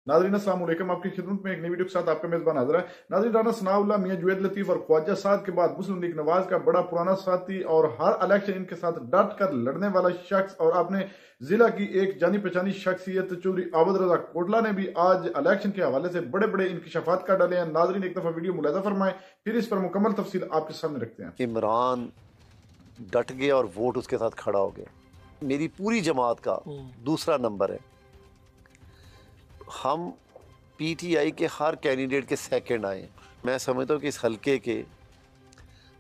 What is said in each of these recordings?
नाज़रीन अस्सलाम वालेकुम, आपकी खिदमत में एक नई वीडियो के साथ आपका मेजबान हाजिर है। नाज़रीन, राना सनाउल्लाह, मियां जुवैद लतीफ और ख्वाजा साद के बाद मुस्लिम लीग नवाज का बड़ा पुराना साथी और हर इलेक्शन इनके साथ डट कर लड़ने वाला शख्स और अपने जिला की एक जानी पहचानी शख्सियत चौधरी आबद रजा कोटला ने भी आज इलेक्शन के हवाले से बड़े बड़े इंकशाफात कर डाले हैं। नाज़रीन, एक दफा वीडियो मुलाजा फरमाएं, फिर इस पर मुकम्मल तफसील आपके सामने रखते हैं। इमरान डट गया और वोट उसके साथ खड़ा हो गया। मेरी पूरी जमात का दूसरा नंबर है। हम पीटीआई के हर कैंडिडेट के सेकंड आए। मैं समझता हूँ कि इस हलके के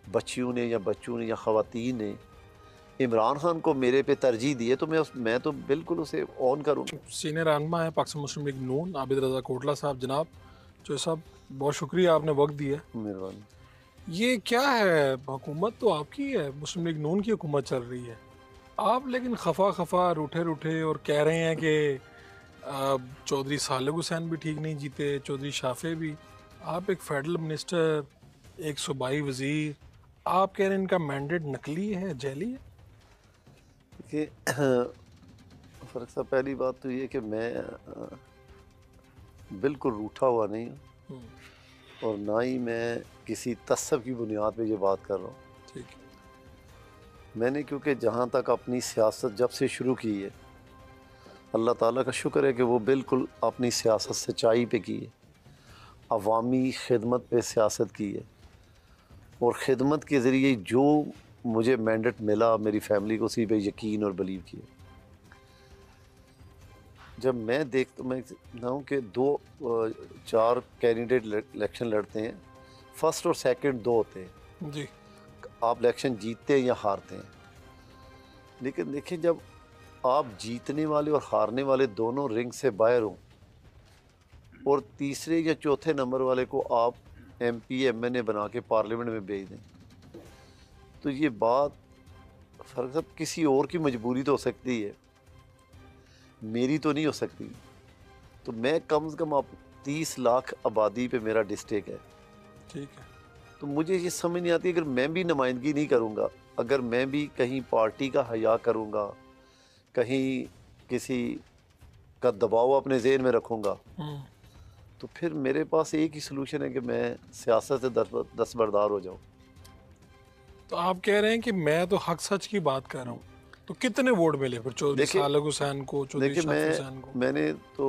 बच्चियों ने या ख़वातीन ने इमरान खान को मेरे पे तरजीह दी है, तो मैं तो बिल्कुल उसे ऑन करूँगा। सीनियर रहनुमा है पाकिस्तान मुस्लिम लीग नून आबिद रजा कोटला साहब। जनाब जो साहब, बहुत शुक्रिया, आपने वक्त दिया। मेहरबानी। ये क्या है, हुकूमत तो आपकी है, मुस्लिम लीग नून की हुकूमत चल रही है, आप लेकिन खफा रूठे रूठे और कह रहे हैं कि चौधरी सालिक हुसैन भी ठीक नहीं जीते, चौधरी शाफे भी। आप एक फेडरल मिनिस्टर, एक सूबाई वज़ीर, आप कह रहे हैं इनका मैंडेट नकली है, जैली है। देखिए फ़र्क साहब, पहली बात तो ये कि मैं बिल्कुल रूठा हुआ नहीं हूँ और ना ही मैं किसी तस्सब की बुनियाद पे ये बात कर रहा हूँ। ठीक है। मैंने क्योंकि जहाँ तक अपनी सियासत जब से शुरू की है, अल्लाह ताला का शुक्र है कि वो बिल्कुल अपनी सियासत सच्चाई पे की है, अवामी खिदमत पे सियासत की है और ख़िदमत के ज़रिए जो मुझे मैंडेट मिला, मेरी फैमिली को उसी पे यकीन और बिलीव किया। जब मैं देखता हूँ कि 4 कैंडिडेट इलेक्शन लड़ते हैं, फर्स्ट और सेकंड 2 होते हैं जी। आप इलेक्शन जीतते हैं या हारते हैं। लेकिन देखिए, जब आप जीतने वाले और हारने वाले दोनों रिंग से बाहर हों और तीसरे या चौथे नंबर वाले को आप MP MNA बना के पार्लियामेंट में भेज दें, तो ये बात फ़र्क साहब किसी और की मजबूरी तो हो सकती है, मेरी तो नहीं हो सकती। तो मैं कम से कम आप 30 लाख आबादी पे मेरा डिस्ट्रिक्ट है। ठीक है। तो मुझे ये समझ नहीं आती, अगर मैं भी नुमाइंदगी नहीं करूँगा, अगर मैं भी कहीं पार्टी का हया करूँगा, कहीं किसी का दबाव अपने ज़हन में रखूँगा, तो फिर मेरे पास एक ही सलूशन है कि मैं सियासत से दस्तबरदार हो जाऊँ। तो आप कह रहे हैं कि मैं तो हक सच की बात कर रहा हूँ, तो कितने वोट मिले फिर चौधरी सालिक हुसैन को, चौधरी शाफी हुसैन को? मैंने तो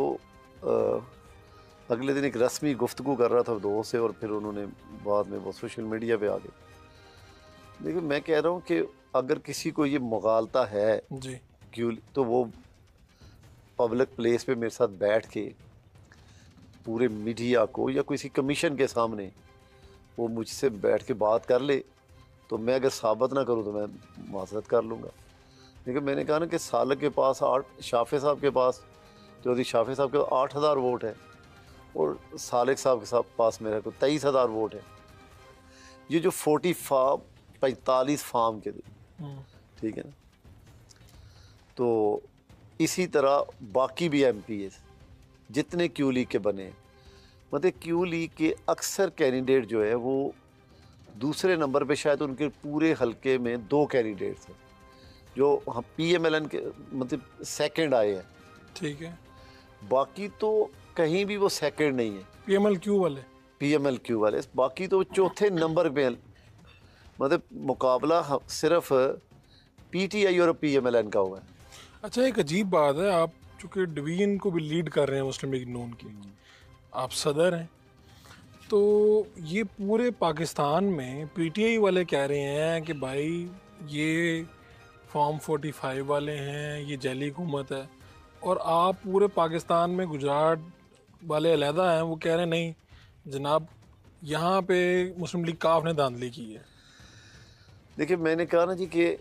अगले दिन एक रस्मी गुफ्तगू कर रहा था दोस्त से और फिर उन्होंने बाद में वो सोशल मीडिया पे आ गए। देखिए, मैं कह रहा हूँ कि अगर किसी को ये मुगालता है जी, क्यों, तो वो पब्लिक प्लेस पे मेरे साथ बैठ के पूरे मीडिया को या किसी कमीशन के सामने वो मुझसे बैठ के बात कर ले, तो मैं अगर साबित ना करूँ तो मैं माजरत कर लूँगा। लेकिन मैंने कहा ना कि सालिक के पास शाफे साहब के पास, चौधरी शाफे साहब के 8000 वोट है और सालिक साहब के पास मेरे को 23,000 वोट है। ये जो 45 फार्म के थे, ठीक है ना, तो इसी तरह बाकी भी MPs जितने क्यू लीग के बने, मतलब क्यू लीग के अक्सर कैंडिडेट जो है वो दूसरे नंबर पे, शायद उनके पूरे हलके में 2 कैंडिडेट्स हैं जो हम PMLN के मतलब सेकंड आए हैं। ठीक है। बाकी तो कहीं भी वो सेकंड नहीं है, PMLQ वाले, बाकी तो चौथे नंबर पे, मतलब मुकाबला सिर्फ PTI और PMLN का हुआ है। अच्छा, एक अजीब बात है, आप चूँकि डिवीजन को भी लीड कर रहे हैं मुस्लिम लीग नून की, आप सदर हैं, तो ये पूरे पाकिस्तान में PTI वाले कह रहे हैं कि भाई ये फॉर्म 45 वाले हैं, ये जैली हुकूमत है, और आप पूरे पाकिस्तान में गुजरात वाले अलहदा हैं, वो कह रहे हैं नहीं जनाब, यहाँ पे मुस्लिम लीग काफ ने धांधली की है। देखिए, मैंने कहा ना जी कि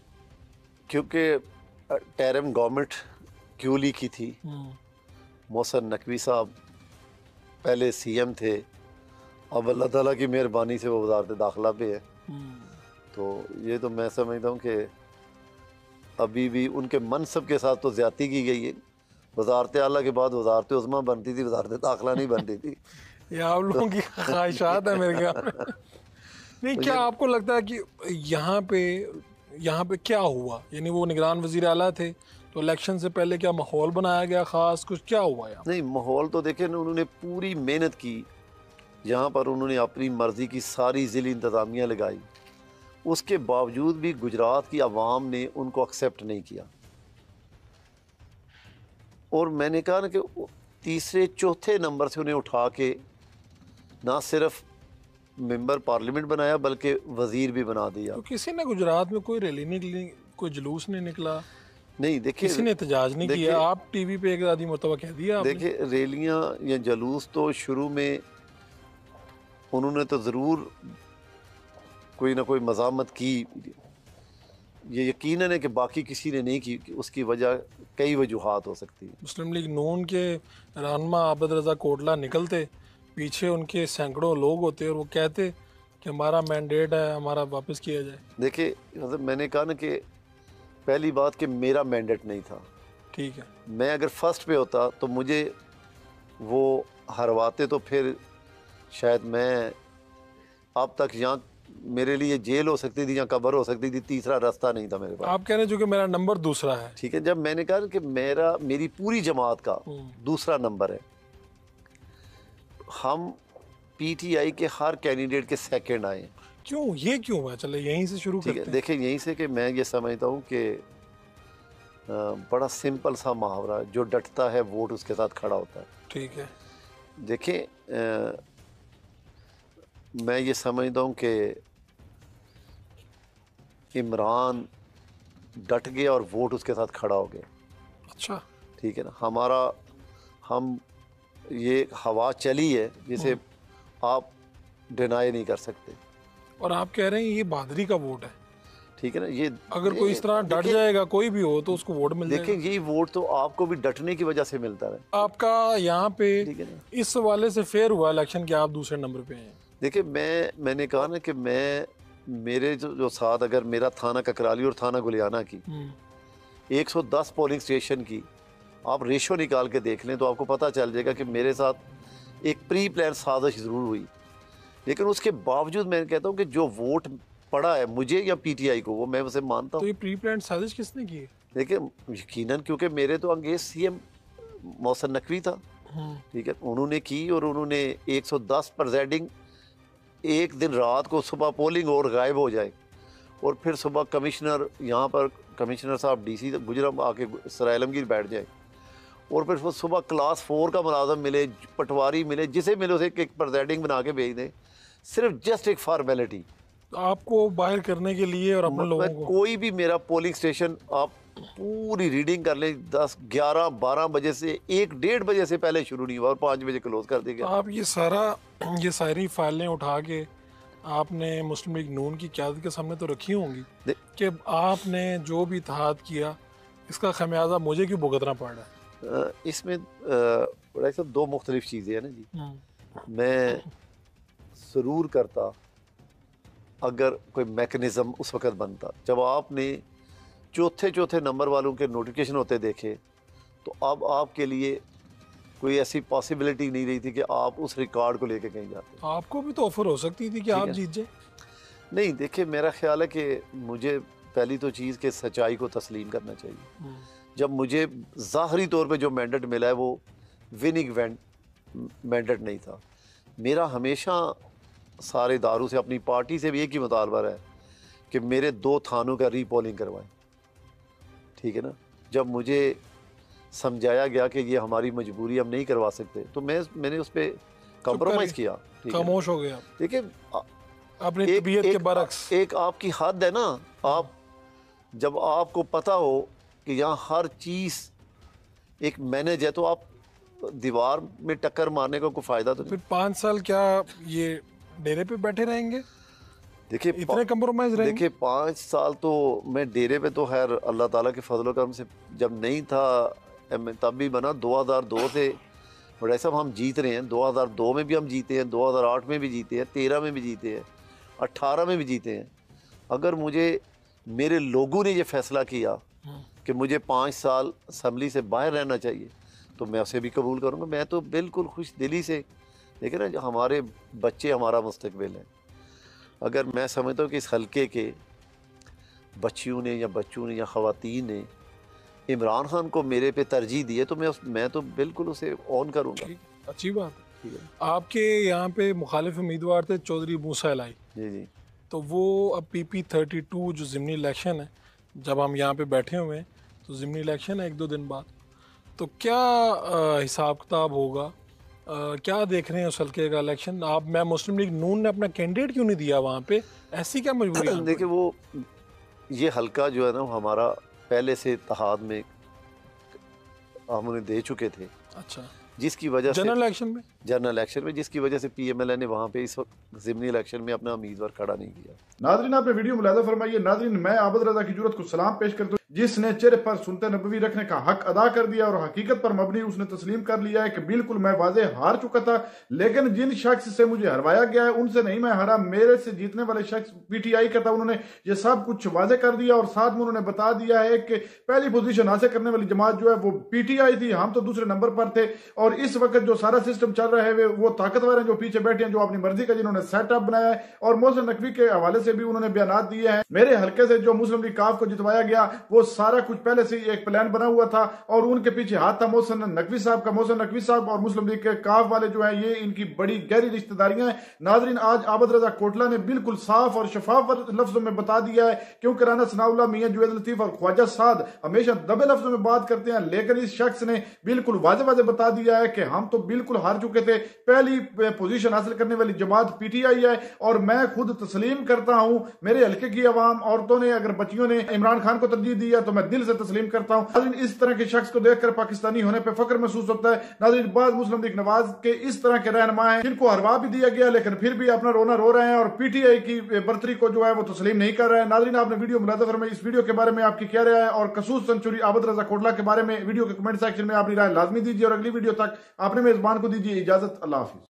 क्योंकि टेरम गवर्नमेंट क्यू लीग की थी, मोहसिन नकवी साहब पहले CM थे, अब अल्लाह ताला की मेहरबानी से वो वज़ारत दाखिला पे है। तो ये तो मैं समझता हूँ कि अभी भी उनके मनसब के साथ तो ज़्यादती की गई है। वज़ारत आला के बाद वज़ारत उज़्मा बनती थी, वज़ारत दाखिला नहीं बनती थी। ये आप लोगों की ख्वाहिशात है मेरे ख्याल में। नहीं, तो क्या आपको लगता है कि यहाँ पे क्या हुआ? यानी वो निगरान वज़ीर आला थे, तो इलेक्शन से पहले क्या माहौल बनाया गया खास, कुछ क्या हुआ यहाँ? नहीं, माहौल तो देखे ना, उन्होंने पूरी मेहनत की, यहाँ पर उन्होंने अपनी मर्जी की सारी ज़िली इंतज़ामिया लगाई, उसके बावजूद भी गुजरात की आवाम ने उनको एक्सेप्ट नहीं किया। और मैंने कहा ना कि तीसरे चौथे नंबर से उन्हें उठा के ना सिर्फ मेंबर पार्लियामेंट बनाया बल्कि वजीर भी बना दिया। तो किसी ने गुजरात में कोई रैली निकली, कोई जुलूस नहीं निकला, नहीं देखिए, किसी ने एहतजाज नहीं किया? आप टीवी पे एक आधी मरतबा कह दिया आपने। देखिए रैलियां या जलूस तो शुरू में उन्होंने तो ज़रूर कोई ना कोई मज़ामत की, ये यकीनन है कि बाकी किसी ने नहीं की, उसकी वजह कई वजूहात हो सकती है। मुस्लिम लीग नून के रहनुमा आबद रज़ा कोटला निकलते, पीछे उनके सैकड़ों लोग होते और वो कहते कि हमारा मैंडेट है, हमारा वापस किया जाए। देखिए मतलब मैंने कहा ना कि पहली बात कि मेरा मैंडेट नहीं था। ठीक है, मैं अगर फर्स्ट पे होता तो मुझे वो हरवाते तो फिर शायद मैं अब तक यहाँ मेरे लिए जेल हो सकती थी या कब्र हो सकती थी, तीसरा रास्ता नहीं था मेरे पास। आप कह रहे हैं जो कि मेरा नंबर दूसरा है। ठीक है, जब मैंने कहा कि मेरी पूरी जमात का दूसरा नंबर है, हम पीटीआई के हर कैंडिडेट के सेकंड आए। क्यों, ये क्यों हुआ? चले यहीं से शुरू ठीक करते है, हैं। देखिए यहीं से कि मैं ये समझता हूँ कि बड़ा सिंपल सा मुहावरा, जो डटता है वोट उसके साथ खड़ा होता है। ठीक है, देखिए मैं ये समझता हूँ कि इमरान डट गया और वोट उसके साथ खड़ा हो गया। अच्छा, ठीक है ना, हम ये हवा चली है जिसे आप डिनाई नहीं कर सकते। और आप कह रहे हैं ये बहादुरी का वोट है। ठीक है ना, ये अगर कोई इस तरह डट जाएगा, कोई भी हो, तो उसको वोट मिल जाएगा। देखिए यही वोट तो आपको भी डटने की वजह से मिलता है। आपका यहाँ पे ठीक है ना, इस हवाले से फेयर हुआ इलेक्शन कि आप दूसरे नंबर पे हैं। देखिए मैंने कहा ना कि मेरे जो साथ, अगर मेरा थाना ककराली और थाना गुलियाना की 110 पोलिंग स्टेशन की आप रेशो निकाल के देख लें तो आपको पता चल जाएगा कि मेरे साथ एक प्री प्लान साजिश ज़रूर हुई। लेकिन उसके बावजूद मैं कहता हूँ कि जो वोट पड़ा है मुझे या पीटीआई को, वो मैं उसे मानता तो हूँ। ये प्री प्लान साजिश किसने की है? देखिए यकीनन क्योंकि मेरे तो अंगेज सीएम मोहसिन नकवी था। ठीक है, उन्होंने की और उन्होंने 110 प्रेजेंटिंग एक दिन रात को सुबह पोलिंग और गायब हो जाए और फिर सुबह कमिश्नर यहाँ पर कमिश्नर साहब डीसी गुजरात आके सराय आलमगीर बैठ जाए और फिर वो सुबह क्लास 4 का मुलाजम मिले, पटवारी मिले, जिसे मिले उसे एक प्रेजेंटिंग बना के भेज दें, सिर्फ जस्ट एक फॉर्मेलिटी आपको बाहर करने के लिए और अपने लोगों को। कोई भी मेरा पोलिंग स्टेशन आप पूरी रीडिंग कर लें, 10, 11, 12 बजे से 1-1.5 बजे से पहले शुरू नहीं हुआ और 5 बजे क्लोज कर दिया। आप ये सारी फाइलें उठा के आपने मुस्लिम लीग नून की क़यादत के सामने तो रखी होंगी कि आपने जो भी इत्तेहाद किया इसका खमियाजा मुझे क्यों भुगतना पड़ रहा है? इसमें बड़ा सब दो मुख्तलिफ चीज़ें हैं ना जी। मैं ज़रूर करता अगर कोई मैकेनिज़्म उस वक़्त बनता जब आपने चौथे नंबर वालों के नोटिफिकेशन होते देखे, तो अब आपके लिए कोई ऐसी पॉसिबिलिटी नहीं रही थी कि आप उस रिकॉर्ड को लेके कहीं जाते। आपको भी तो ऑफर हो सकती थी कि आप जीत जाए। नहीं, देखिए मेरा ख्याल है कि मुझे पहली तो चीज़ के सच्चाई को तस्लीम करना चाहिए। जब मुझे ज़ाहरी तौर पे जो मैंडेट मिला है वो विनिंग मैंडेट नहीं था। मेरा हमेशा सारे दारू से, अपनी पार्टी से भी एक ही मुतालबा है कि मेरे 2 थानों का रीपोलिंग करवाएं। ठीक है ना, जब मुझे समझाया गया कि ये हमारी मजबूरी, हम नहीं करवा सकते, तो मैंने उस पर कॉम्प्रोमाइज़ किया। खामोश हो गया। देखिए अपनी तबीयत के बरक्स एक आपकी हद है ना, आप जब आपको पता हो कि यहाँ हर चीज़ एक मैनेज है तो आप दीवार में टक्कर मारने का कोई फ़ायदा तो फिर 5 साल क्या ये डेरे पे बैठे रहेंगे? देखिए इतने कंप्रोमाइज रहेंगे? देखिए 5 साल तो मैं डेरे पे तो खैर अल्लाह ताला के फजल करम से जब नहीं था तब भी बना। 2002 से बड़े साहब हम जीत रहे हैं। 2002 में भी हम जीते हैं, 2008 में भी जीते हैं, 13 में भी जीते हैं, 18 में भी जीते हैं। अगर मुझे मेरे लोगों ने ये फैसला किया कि मुझे 5 साल असम्बली से बाहर रहना चाहिए तो मैं उसे भी कबूल करूँगा। मैं तो बिल्कुल खुश दिली से, देखिए ना, हमारे बच्चे हमारा मुस्तकबिल है। अगर मैं समझता हूँ कि इस हल्के के बच्चियों ने या ख़वातीन ने इमरान खान को मेरे पे तरजीह दी है तो मैं तो बिल्कुल उसे ऑन करूँगा। ठीक, अच्छी बात है। आपके यहाँ पे मुखालिफ उम्मीदवार थे चौधरी मूसा एलाई, जी जी। तो वो अब PP32 जो ज़िमनी इलेक्शन है, जब हम यहाँ पे बैठे हुए हैं तो ज़िमनी इलेक्शन है 1-2 दिन बाद, तो क्या हिसाब किताब होगा? क्या देख रहे हैं उस हल्के का इलेक्शन आप? मैं मुस्लिम लीग नून ने अपना कैंडिडेट क्यों नहीं दिया वहाँ पे, ऐसी क्या मजबूरी है? देखिए वो ये हल्का जो है ना हमारा पहले से इत्तेहाद में हम उन्हें दे चुके थे, अच्छा, जिसकी वजह से जनरल इलेक्शन में जिसकी वजह से PMLN ने वहाँ पे इस वक्त ज़िमनी इलेक्शन में अपना उम्मीदवार खड़ा नहीं किया। नाज़रीन आपने वीडियो मुलाज़ा फरमाइए। नाज़रीन मैं आबद रजा की जरूरत को सलाम पेश करता हूँ, जिसने चेहरे पर सुनते नबवी रखने का हक अदा कर दिया और हकीकत पर मबनी उसने तस्लीम कर लिया है कि बिल्कुल मैं वाजे हार चुका था, लेकिन जिन शख्स से मुझे हरवाया गया है उनसे नहीं मैं हारा, मेरे से जीतने वाले शख्स PTI का था। उन्होंने ये सब कुछ वाजे कर दिया और साथ में उन्होंने बता दिया है कि पहली पोजीशन हासिल करने वाली जमात जो है वो PTI थी, हम तो दूसरे नंबर पर थे। और इस वक्त जो सारा सिस्टम चल रहा है वो ताकतवर है जो पीछे बैठे हैं, जो अपनी मर्जी का जिन्होंने सेटअप बनाया है। और मोहसिन नकवी के हवाले से भी उन्होंने बयान दिए हैं। मेरे हल्के से जो मुस्लिम लीग काफ को जितवाया गया वो सारा कुछ पहले से ही एक प्लान बना हुआ था और उनके पीछे हाथ था मोहसिन नकवी साहब का। मोहसिन नकवी साहब और मुस्लिम लीग के काफ वाले जो है ये इनकी बड़ी गहरी रिश्तेदारियां हैं। नाजरीन आज आबद रजा कोटला ने बिल्कुल साफ और शफाफ लफ्जों में बता दिया है, क्योंकि राना सनाउल्लाह, मियां जुवैद लतीफ और ख्वाजा साद हमेशा दबे लफ्जों में बात करते हैं, लेकिन इस शख्स ने बिल्कुल वाजे वाजे बता दिया है कि हम तो बिल्कुल हार चुके थे, पहली पोजीशन हासिल करने वाली जमात PTI है। और मैं खुद तस्लीम करता हूं, मेरे हल्के की आवाम, औरतों ने, अगर बच्चियों ने इमरान खान को तरजीह दी है तो मैं दिल से तस्लीम करता हूं। नाज़रीन इस तरह के शख्स को देखकर पाकिस्तानी होने पर फख्र महसूस होता है। नाज़रीन बाद मुस्लिम लीग नवाज के इस तरह के रहनुमा हैं जिनको हरवा भी दिया गया लेकिन फिर भी अपना रोना रो रहे हैं और PTI की बर्तरी को जो है वो तस्लीम नहीं कर रहे हैं। नाज़रीन आपने वीडियो मुलाज़ा फरमाई, इस वीडियो के बारे में आपकी क्या राय है और कसूस सेंचुरी आबद रजा कोटला के बारे में वीडियो के कमेंट सेक्शन में अपनी राय लाजमी दीजिए और अगली वीडियो तक आपने मेजबान को दीजिए इजाजत। अल्लाह हाफिज।